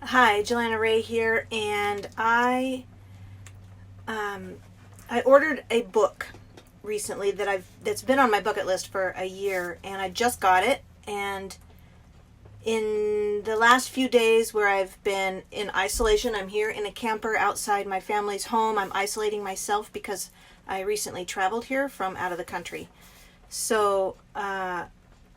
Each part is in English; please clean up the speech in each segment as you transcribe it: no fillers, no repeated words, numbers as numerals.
Hi, Jelena Ray here, and I ordered a book recently that's been on my bucket list for a year, and I just got it. And in the last few days where I've been in isolation, I'm here in a camper outside my family's home. I'm isolating myself because I recently traveled here from out of the country. So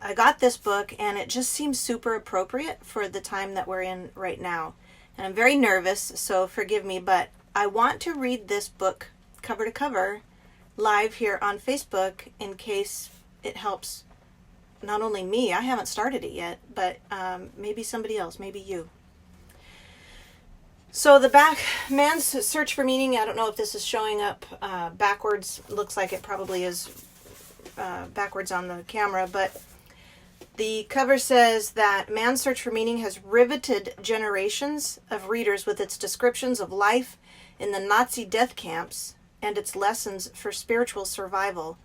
I got this book, and it just seems super appropriate for the time that we're in right now. And I'm very nervous, so forgive me, but I want to read this book cover to cover live here on Facebook in case it helps not only me, I haven't started it yet, but maybe somebody else, maybe you. So the back, Man's Search for Meaning, I don't know if this is showing up backwards. Looks like it probably is backwards on the camera, but the cover says that Man's Search for Meaning has riveted generations of readers with its descriptions of life in the Nazi death camps and its lessons for spiritual survival.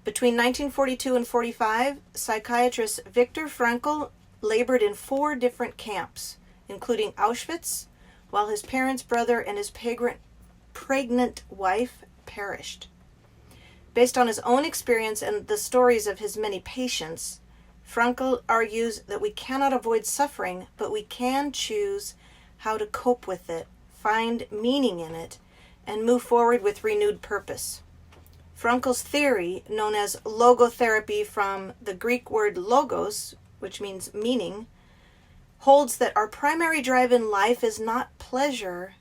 Between 1942 and 45, psychiatrist Viktor Frankl labored in 4 different camps, including Auschwitz, while his parents, brother, and his pregnant wife perished. Based on his own experience and the stories of his many patients, Frankl argues that we cannot avoid suffering, but we can choose how to cope with it, find meaning in it, and move forward with renewed purpose. Frankl's theory, known as logotherapy from the Greek word logos, which means meaning, holds that our primary drive in life is not pleasure,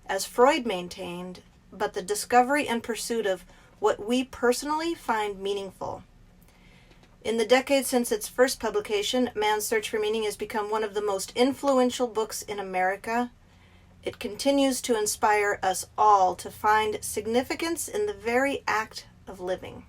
as Freud maintained, but the discovery and pursuit of what we personally find meaningful. In the decades since its first publication, Man's Search for Meaning has become one of the most influential books in America. It continues to inspire us all to find significance in the very act of living.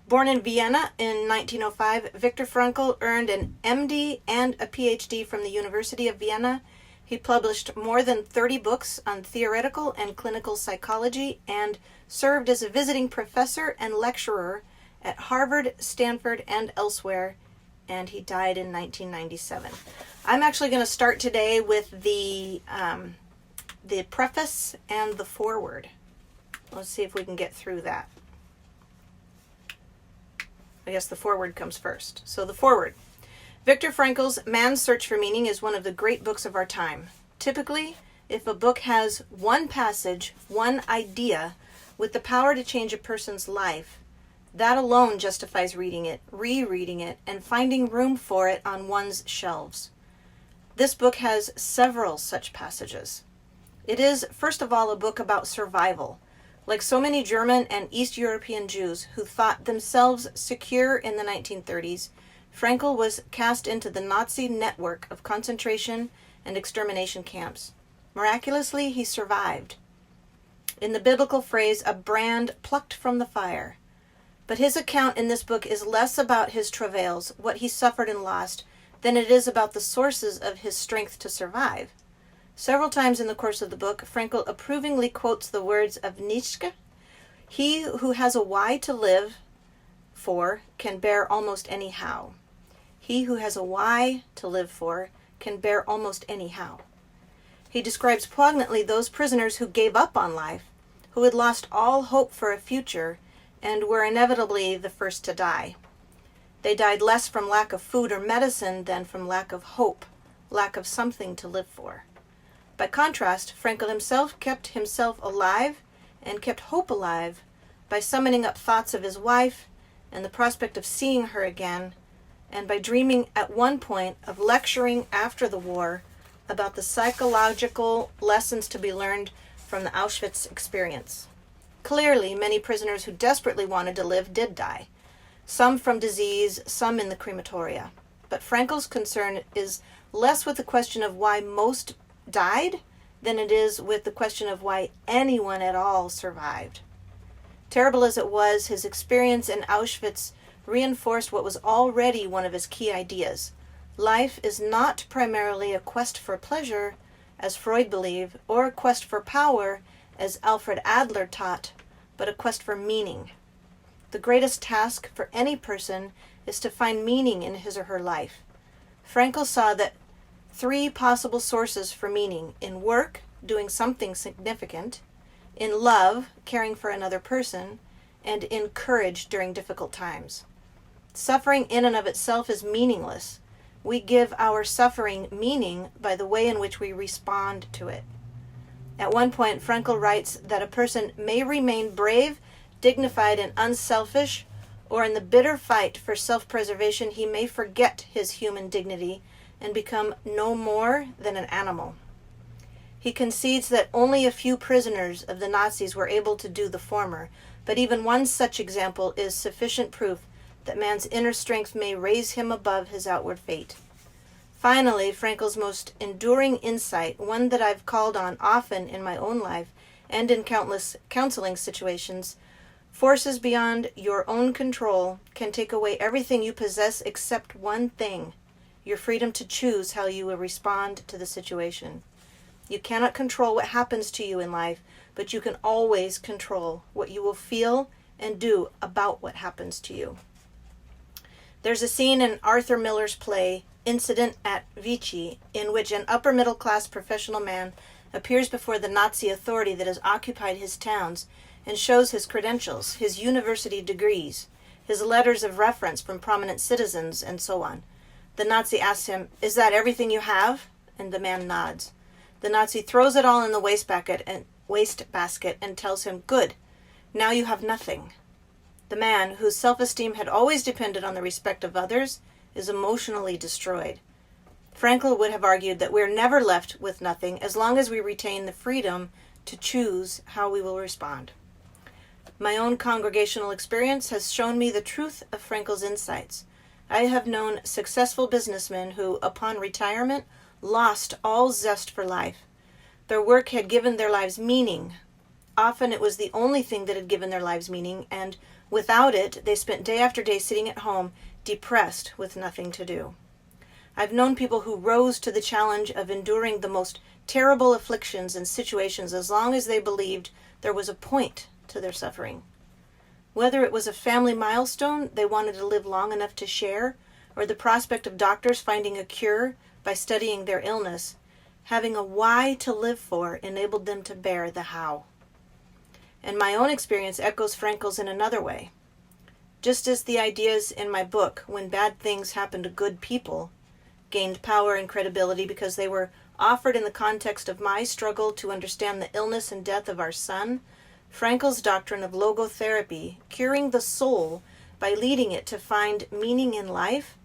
Born in Vienna in 1905, Viktor Frankl earned an MD and a PhD from the University of Vienna. He published more than 30 books on theoretical and clinical psychology and served as a visiting professor and lecturer at Harvard, Stanford, and elsewhere, and he died in 1997. I'm actually going to start today with the preface and the foreword. Let's see if we can get through that. I guess the foreword comes first. So the foreword. Viktor Frankl's Man's Search for Meaning is one of the great books of our time. Typically, if a book has one passage, one idea, with the power to change a person's life, that alone justifies reading it, rereading it, and finding room for it on one's shelves. This book has several such passages. It is, first of all, a book about survival. Like so many German and East European Jews who thought themselves secure in the 1930s, Frankl was cast into the Nazi network of concentration and extermination camps. Miraculously, he survived. In the biblical phrase, a brand plucked from the fire. But his account in this book is less about his travails, what he suffered and lost, than it is about the sources of his strength to survive. Several times in the course of the book, Frankl approvingly quotes the words of Nietzsche: "He who has a why to live for can bear almost any how. He who has a why to live for can bear almost any how." He describes poignantly those prisoners who gave up on life, who had lost all hope for a future, and were inevitably the first to die. They died less from lack of food or medicine than from lack of hope, lack of something to live for. By contrast, Frankl himself kept himself alive and kept hope alive by summoning up thoughts of his wife and the prospect of seeing her again, and by dreaming at one point of lecturing after the war about the psychological lessons to be learned from the Auschwitz experience. Clearly, many prisoners who desperately wanted to live did die, some from disease, some in the crematoria. But Frankl's concern is less with the question of why most died than it is with the question of why anyone at all survived. Terrible as it was, his experience in Auschwitz reinforced what was already one of his key ideas. Life is not primarily a quest for pleasure, as Freud believed, or a quest for power, as Alfred Adler taught, but a quest for meaning. The greatest task for any person is to find meaning in his or her life. Frankl saw that 3 possible sources for meaning: in work, doing something significant; in love, caring for another person; and in courage during difficult times. Suffering in and of itself is meaningless. We give our suffering meaning by the way in which we respond to it. At one point, Frankl writes that a person may remain brave, dignified, and unselfish, or in the bitter fight for self-preservation, he may forget his human dignity and become no more than an animal. He concedes that only a few prisoners of the Nazis were able to do the former, but even one such example is sufficient proof that man's inner strength may raise him above his outward fate. Finally, Frankl's most enduring insight, one that I've called on often in my own life and in countless counseling situations: forces beyond your own control can take away everything you possess except one thing: your freedom to choose how you will respond to the situation. You cannot control what happens to you in life, but you can always control what you will feel and do about what happens to you. There's a scene in Arthur Miller's play, Incident at Vichy, in which an upper-middle-class professional man appears before the Nazi authority that has occupied his towns and shows his credentials, his university degrees, his letters of reference from prominent citizens, and so on. The Nazi asks him, "Is that everything you have?" And the man nods. The Nazi throws it all in the wastebasket and tells him, "Good, now you have nothing." The man, whose self-esteem had always depended on the respect of others, is emotionally destroyed. Frankl would have argued that we're never left with nothing as long as we retain the freedom to choose how we will respond. My own congregational experience has shown me the truth of Frankl's insights. I have known successful businessmen who, upon retirement, lost all zest for life. Their work had given their lives meaning. Often it was the only thing that had given their lives meaning, and without it, they spent day after day sitting at home, depressed with nothing to do. I've known people who rose to the challenge of enduring the most terrible afflictions and situations as long as they believed there was a point to their suffering. Whether it was a family milestone they wanted to live long enough to share, or the prospect of doctors finding a cure by studying their illness, having a why to live for enabled them to bear the how. And my own experience echoes Frankl's in another way. Just as the ideas in my book, When Bad Things Happen to Good People, gained power and credibility because they were offered in the context of my struggle to understand the illness and death of our son, Frankl's doctrine of logotherapy, curing the soul by leading it to find meaning in life,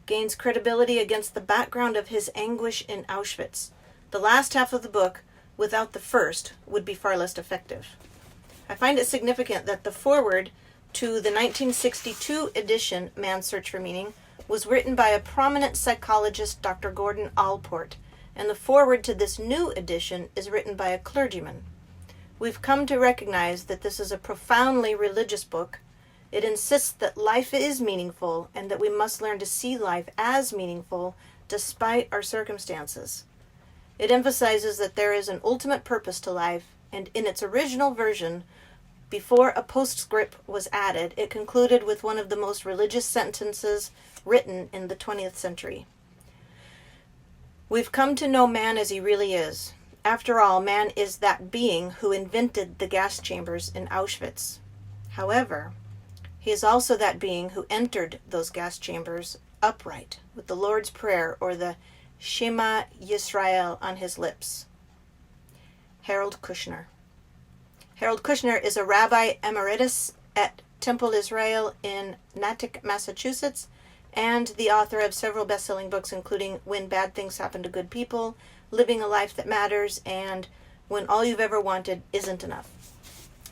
gains credibility against the background of his anguish in Auschwitz. The last half of the book, without the first, would be far less effective. I find it significant that the foreword to the 1962 edition, Man's Search for Meaning, was written by a prominent psychologist, Dr. Gordon Allport, and the foreword to this new edition is written by a clergyman. We've come to recognize that this is a profoundly religious book. It insists that life is meaningful and that we must learn to see life as meaningful despite our circumstances. It emphasizes that there is an ultimate purpose to life, and in its original version, before a postscript was added, it concluded with one of the most religious sentences written in the 20th century. We've come to know man as he really is. After all, man is that being who invented the gas chambers in Auschwitz. However, he is also that being who entered those gas chambers upright, with the Lord's Prayer or the Shema Yisrael on his lips. Harold Kushner. Harold Kushner is a rabbi emeritus at Temple Israel in Natick, Massachusetts, and the author of several best-selling books, including When Bad Things Happen to Good People, Living a Life That Matters, and When All You've Ever Wanted Isn't Enough.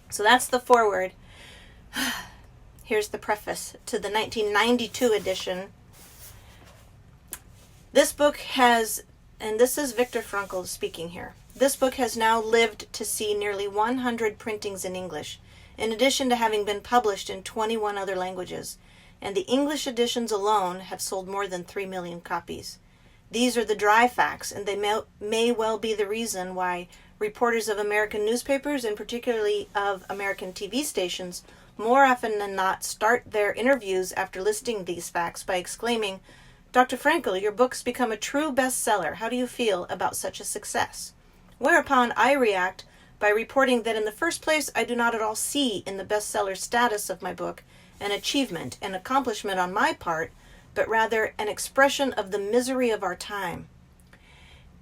So that's the foreword. Here's the preface to the 1992 edition. This book has, and this is Viktor Frankl speaking here, this book has now lived to see nearly 100 printings in English, in addition to having been published in 21 other languages, and the English editions alone have sold more than 3 million copies. These are the dry facts, and they may well be the reason why reporters of American newspapers, and particularly of American TV stations, more often than not start their interviews after listing these facts by exclaiming, Dr. Frankl, your book's become a true bestseller. How do you feel about such a success? Whereupon I react by reporting that in the first place, I do not at all see in the bestseller status of my book an achievement, an accomplishment on my part, but rather an expression of the misery of our time.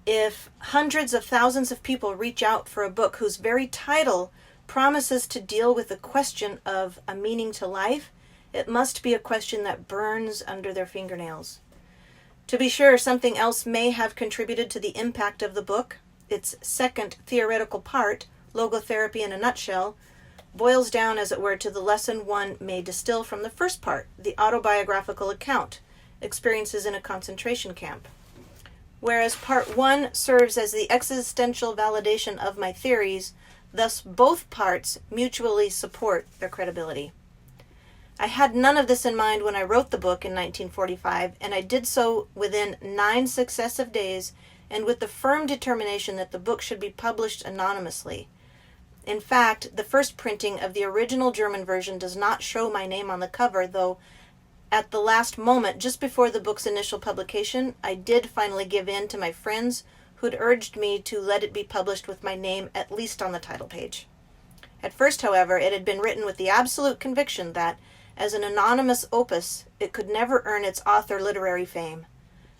If hundreds of thousands of people reach out for a book whose very title promises to deal with the question of a meaning to life, it must be a question that burns under their fingernails. To be sure, something else may have contributed to the impact of the book. Its second theoretical part, Logotherapy in a Nutshell, boils down, as it were, to the lesson one may distill from the first part, the autobiographical account, Experiences in a Concentration Camp. Whereas part one serves as the existential validation of my theories, thus both parts mutually support their credibility. I had none of this in mind when I wrote the book in 1945, and I did so within 9 successive days and with the firm determination that the book should be published anonymously. In fact, the first printing of the original German version does not show my name on the cover, though at the last moment, just before the book's initial publication, I did finally give in to my friends who'd urged me to let it be published with my name at least on the title page. At first, however, it had been written with the absolute conviction that, as an anonymous opus, it could never earn its author literary fame.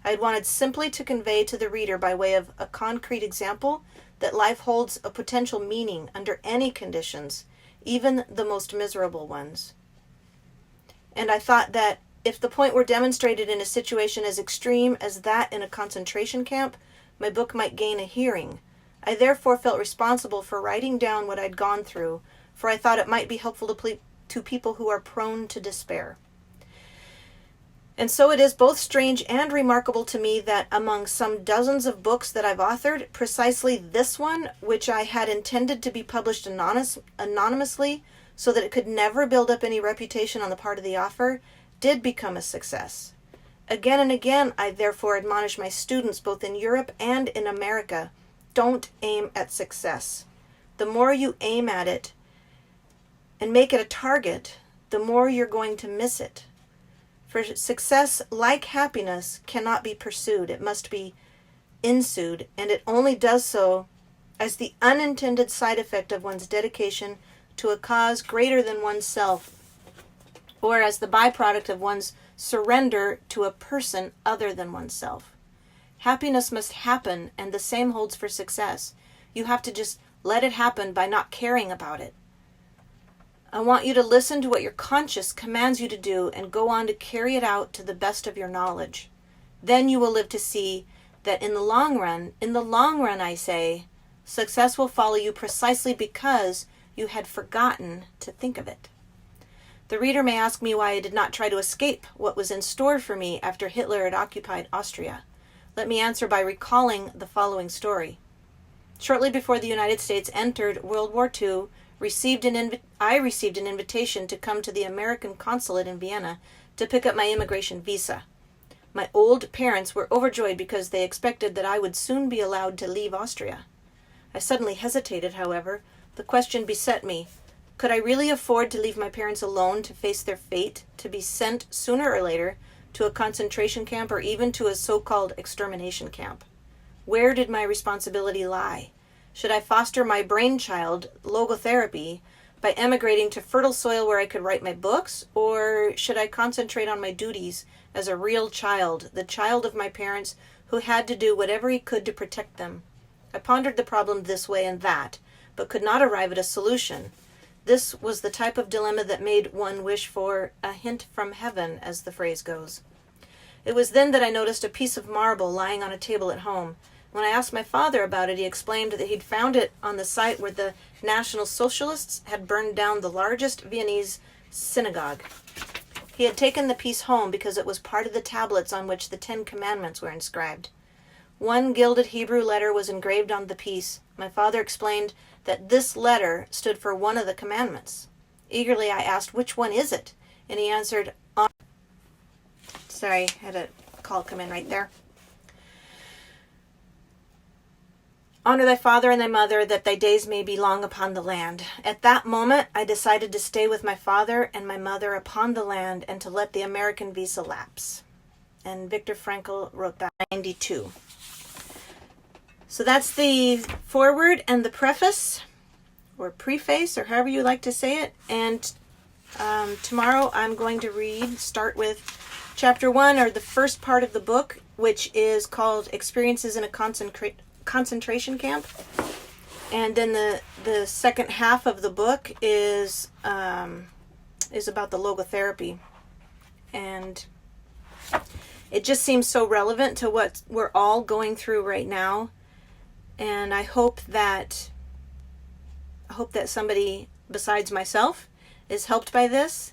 I had wanted simply to convey to the reader by way of a concrete example that life holds a potential meaning under any conditions, even the most miserable ones. And I thought that if the point were demonstrated in a situation as extreme as that in a concentration camp, my book might gain a hearing. I therefore felt responsible for writing down what I'd gone through, for I thought it might be helpful to people who are prone to despair. And so it is both strange and remarkable to me that among some dozens of books that I've authored, precisely this one, which I had intended to be published anonymously so that it could never build up any reputation on the part of the author, did become a success. Again and again, I therefore admonish my students both in Europe and in America, don't aim at success. The more you aim at it and make it a target, the more you're going to miss it. For success, like happiness, cannot be pursued. It must be ensued, and it only does so as the unintended side effect of one's dedication to a cause greater than oneself, or as the byproduct of one's surrender to a person other than oneself. Happiness must happen, and the same holds for success. You have to just let it happen by not caring about it. I want you to listen to what your conscience commands you to do and go on to carry it out to the best of your knowledge. Then you will live to see that in the long run, I say, success will follow you precisely because you had forgotten to think of it. The reader may ask me why I did not try to escape what was in store for me after Hitler had occupied Austria. Let me answer by recalling the following story. Shortly before the United States entered World War II, I received an invitation to come to the American consulate in Vienna to pick up my immigration visa. My old parents were overjoyed because they expected that I would soon be allowed to leave Austria. I suddenly hesitated, however. The question beset me. Could I really afford to leave my parents alone to face their fate, to be sent sooner or later to a concentration camp or even to a so-called extermination camp? Where did my responsibility lie? Should I foster my brainchild, logotherapy, by emigrating to fertile soil where I could write my books, or should I concentrate on my duties as a real child, the child of my parents who had to do whatever he could to protect them? I pondered the problem this way and that, but could not arrive at a solution. This was the type of dilemma that made one wish for a hint from heaven, as the phrase goes. It was then that I noticed a piece of marble lying on a table at home. When I asked my father about it, he explained that he'd found it on the site where the National Socialists had burned down the largest Viennese synagogue. He had taken the piece home because it was part of the tablets on which the 10 Commandments were inscribed. One gilded Hebrew letter was engraved on the piece. My father explained that this letter stood for one of the commandments. Eagerly I asked, "Which one is it?" And he answered, Sorry, I had a call come in right there. "Honor thy father and thy mother, that thy days may be long upon the land." At that moment, I decided to stay with my father and my mother upon the land and to let the American visa lapse. and Viktor Frankl wrote that in 1992. So that's the foreword and the preface, or preface, or however you like to say it. And tomorrow I'm going to start with chapter 1, or the first part of the book, which is called Experiences in a Concentration Camp. And then the second half of the book is about the logotherapy. And it just seems so relevant to what we're all going through right now. And I hope that somebody besides myself is helped by this,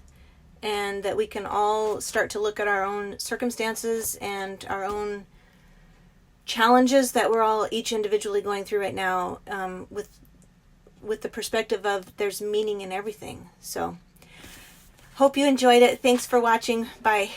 and that we can all start to look at our own circumstances and our own challenges that we're all each individually going through right now, with the perspective of there's meaning in everything. So hope you enjoyed it. Thanks for watching. Bye.